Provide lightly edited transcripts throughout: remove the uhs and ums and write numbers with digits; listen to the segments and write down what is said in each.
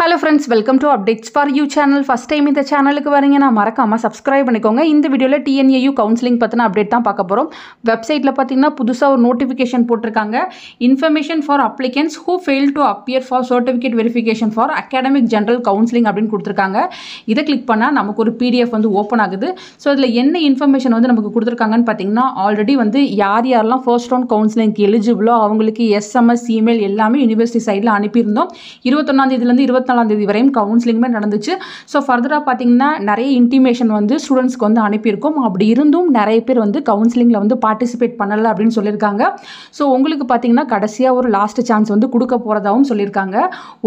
Hello friends, welcome to Updates for You channel. First time இந்த சேனலுக்கு வரீங்கன்னா மறக்காம subscribe பண்ணிக்கோங்க. இந்த வீடியோல TNAU கவுன்சிலிங் பத்தின அப்டேட் தான் பார்க்க போறோம். வெப்சைட்ல பாத்தீங்கன்னா புதுசா ஒரு நோட்டிஃபிகேஷன் போட்டுருக்காங்க. Information for applicants who failed to appear for certificate verification for academic general counseling அப்படினு கொடுத்திருக்காங்க. இத கிளிக் பண்ணா நமக்கு ஒரு PDF வந்து ஓபன் ஆகுது. சோ இதுல என்ன இன்ஃபர்மேஷன் வந்து நமக்கு கொடுத்திருக்காங்கன்னு பாத்தீங்கன்னா ஆல்ரெடி வந்து யாரெல்லாம் ஃபர்ஸ்ட் ரவுண்ட் கவுன்சிலிங்க்கு எலிஜிபிளோ அவங்களுக்கு SMS இமெயில் எல்லாமே யுனிவர்சிட்டி சைடுல அனுப்பியிருந்தோம். 21ஆம் தேதியில இருந்து 24ஆம் தேதி வரையும் கவுன்சிலிங்மே நடந்துச்சு. ஸோ ஃபர்தராக பார்த்தீங்கன்னா நிறைய இன்டிமேஷன் வந்து ஸ்டூடெண்ட்ஸ்க்கு வந்து அனுப்பியிருக்கோம். அப்படி இருந்தும் நிறைய பேர் வந்து கவுன்சிலிங்கில் வந்து பார்ட்டிசிபேட் பண்ணலை அப்படின்னு சொல்லியிருக்காங்க. ஸோ உங்களுக்கு பார்த்தீங்கன்னா கடைசியாக ஒரு லாஸ்ட் சான்ஸ் வந்து கொடுக்க போகிறதாகவும் சொல்லியிருக்காங்க.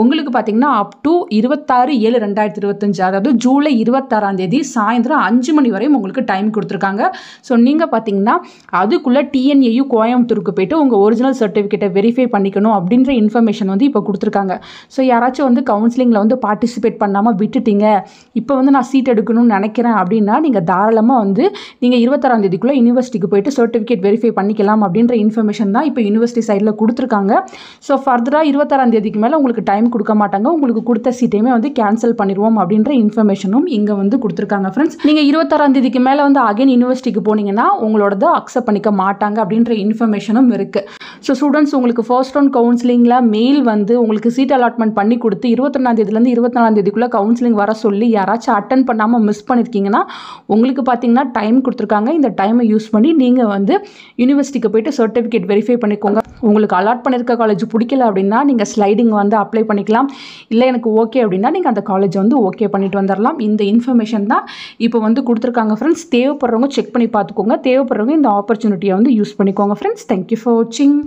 உங்களுக்கு பார்த்தீங்கன்னா அப் டு 26/7/2025 அதாவது ஜூலை 26ஆம் தேதி சாயந்தரம் 5 மணி வரையும் உங்களுக்கு டைம் கொடுத்துருக்காங்க. ஸோ நீங்கள் பார்த்தீங்கன்னா அதுக்குள்ளே TNAU கோயம்புத்தூருக்கு போயிட்டு உங்கள் ஒரிஜினல் சர்டிஃபிகேட்டை வெரிஃபை பண்ணிக்கணும் அப்படின்ற இன்ஃபர்மேஷன் வந்து இப்போ கொடுத்துருக்காங்க. ஸோ யாராச்சும் வந்து கவுன்சிலிங்கில் வந்து பார்ட்டிசிபேட் பண்ணாமல் விட்டுட்டீங்க, இப்போ வந்து நான் சீட் எடுக்கணும்னு நினைக்கிறேன் அப்படின்னா நீங்கள் தாராளமாக வந்து நீங்கள் 26ஆம் தேதிக்குள்ளே யூனிவர்சிட்டிக்கு போயிட்டு சர்டிஃபிகேட் வெரிஃபை பண்ணிக்கலாம் அப்படின்ற இன்ஃபர்மேஷன் தான் இப்போ யூனிவர்சிட்டி சைடில் கொடுத்துருக்காங்க. ஸோ ஃபர்தராக 26ஆம் தேதிக்கு மேலே உங்களுக்கு டைம் கொடுக்க மாட்டாங்க. உங்களுக்கு கொடுத்த சீட்டையுமே வந்து கேன்சல் பண்ணிடுவோம் அப்படின்ற இன்ஃபர்மேஷனும் இங்கே வந்து கொடுத்துருக்காங்க. ஃப்ரெண்ட்ஸ், நீங்கள் 26ஆம் தேதிக்கு மேலே வந்து அகைன் யூனிவர்சிட்டிக்கு போனீங்கன்னா உங்களோடது அக்செப்ட் பண்ணிக்க மாட்டாங்க அப்படின்ற இன்ஃபர்மேஷனும் இருக்குது. ஸோ ஸ்டூடெண்ட்ஸ், உங்களுக்கு ஃபர்ஸ்ட் ரவுண்ட் கவுன்சிலிங்கில் மெயில் வந்து உங்களுக்கு சீட் அலாட்மெண்ட் பண்ணி கொடுத்து 21ஆம் தேதியிலேருந்து 24ஆம் தேதிக்குள்ளே கவுன்சிலிங் வர சொல்லி யாராச்சும் அட்டன் பண்ணாமல் மிஸ் பண்ணியிருக்கீங்கன்னா உங்களுக்கு பார்த்தீங்கன்னா டைம் கொடுத்துருக்காங்க. இந்த டைமை யூஸ் பண்ணி நீங்கள் வந்து யூனிவர்சிட்டிக்கு போயிட்டு சர்டிஃபிகேட் வெரிஃபை பண்ணிக்கோங்க. உங்களுக்கு அலாட் பண்ணியிருக்க காலேஜ் பிடிக்கல அப்படின்னா நீங்கள் ஸ்லைடிங் வந்து அப்ளை பண்ணிக்கலாம். இல்லை எனக்கு ஓகே அப்படின்னா நீங்கள் அந்த காலேஜ் வந்து ஓகே பண்ணிட்டு வந்துடலாம். இந்த இன்ஃபர்மேஷன் தான் இப்போ வந்து கொடுத்துருக்காங்க. ஃப்ரெண்ட்ஸ், தேவைப்படுறவங்க செக் பண்ணி பார்த்துக்கோங்க. தேவைப்படுறவங்க இந்த ஆப்பர்ச்சுனிட்டியை வந்து யூஸ் பண்ணிக்கோங்க. ஃப்ரெண்ட்ஸ், தேங்க்யூ ஃபார் வாட்சிங்.